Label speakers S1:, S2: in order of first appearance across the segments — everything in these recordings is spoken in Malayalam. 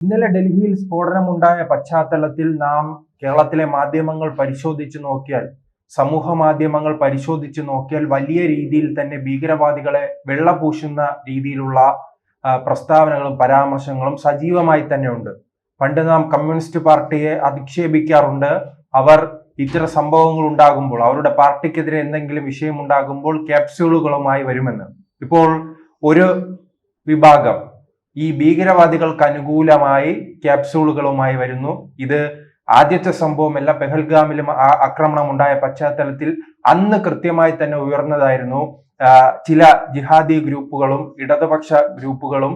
S1: ഇന്നലെ ഡൽഹിയിൽ സ്ഫോടനമുണ്ടായ പശ്ചാത്തലത്തിൽ നാം കേരളത്തിലെ മാധ്യമങ്ങൾ പരിശോധിച്ചു നോക്കിയാൽ, സമൂഹ മാധ്യമങ്ങൾ പരിശോധിച്ചു നോക്കിയാൽ വലിയ രീതിയിൽ തന്നെ ഭീകരവാദികളെ വെള്ളപൂശുന്ന രീതിയിലുള്ള പ്രസ്താവനകളും പരാമർശങ്ങളും സജീവമായി തന്നെ ഉണ്ട്. പണ്ട് നാം കമ്മ്യൂണിസ്റ്റ് പാർട്ടിയെ അധിക്ഷേപിക്കാറുണ്ട്. അവർ ഇത്തരം സംഭവങ്ങൾ ഉണ്ടാകുമ്പോൾ, അവരുടെ പാർട്ടിക്കെതിരെ എന്തെങ്കിലും വിഷയം ഉണ്ടാകുമ്പോൾ ക്യാപ്സ്യൂളുകളുമായി വരുമെന്ന്. ഇപ്പോൾ ഒരു വിഭാഗം ഈ ഭീകരവാദികൾക്ക് അനുകൂലമായി ക്യാപ്സ്യൂളുകളുമായി വരുന്നു. ഇത് ആദ്യത്തെ സംഭവമല്ല. പെഹൽഗാമിലും ആക്രമണം ഉണ്ടായ പശ്ചാത്തലത്തിൽ അന്ന് കൃത്യമായി തന്നെ ഉയർന്നതായിരുന്നു. ചില ജിഹാദി ഗ്രൂപ്പുകളും ഇടതുപക്ഷ ഗ്രൂപ്പുകളും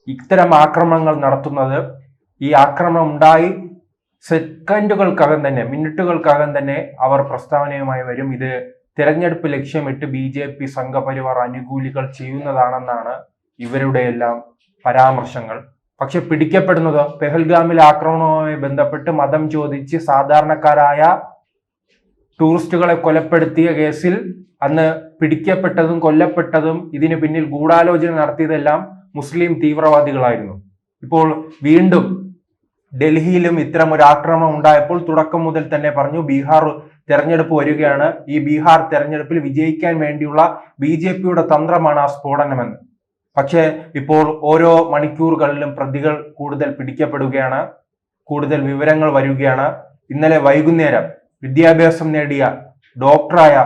S1: ഇത്തരം ആക്രമണങ്ങൾ നടത്തുന്നത്, ഈ ആക്രമണം ഉണ്ടായി സെക്കൻഡുകൾക്കകം തന്നെ, മിനിറ്റുകൾക്കകം തന്നെ അവർ പ്രസ്താവനയുമായി വരും. ഇത് തിരഞ്ഞെടുപ്പ് ലക്ഷ്യമിട്ട് BJP സംഘപരിവാർ അനുകൂലികൾ ചെയ്യുന്നതാണെന്നാണ് ഇവരുടെ എല്ലാം പരാമർശങ്ങൾ. പക്ഷെ പിടിക്കപ്പെടുന്നത് പെഹൽഗാമിലെ ആക്രമണവുമായി ബന്ധപ്പെട്ട് മതം ചോദിച്ച് സാധാരണക്കാരായ ടൂറിസ്റ്റുകളെ കൊലപ്പെടുത്തിയ കേസിൽ അന്ന് പിടിക്കപ്പെട്ടതും കൊല്ലപ്പെട്ടതും ഇതിന് പിന്നിൽ ഗൂഢാലോചന നടത്തിയതെല്ലാം മുസ്ലിം തീവ്രവാദികളായിരുന്നു. ഇപ്പോൾ വീണ്ടും ഡൽഹിയിലും ഇത്തരം ഒരു ആക്രമണം ഉണ്ടായപ്പോൾ തുടക്കം മുതൽ തന്നെ പറഞ്ഞു, ബീഹാർ തെരഞ്ഞെടുപ്പ് വരികയാണ്, ഈ ബീഹാർ തെരഞ്ഞെടുപ്പിൽ വിജയിക്കാൻ വേണ്ടിയുള്ള BJPയുടെ തന്ത്രമാണ് ആ സ്ഫോടനമെന്ന്. പക്ഷേ ഇപ്പോൾ ഓരോ മണിക്കൂറുകളിലും പ്രതികൾ കൂടുതൽ പിടിക്കപ്പെടുകയാണ്, കൂടുതൽ വിവരങ്ങൾ വരികയാണ്. ഇന്നലെ വൈകുന്നേരം വിദ്യാഭ്യാസം നേടിയ ഡോക്ടറായ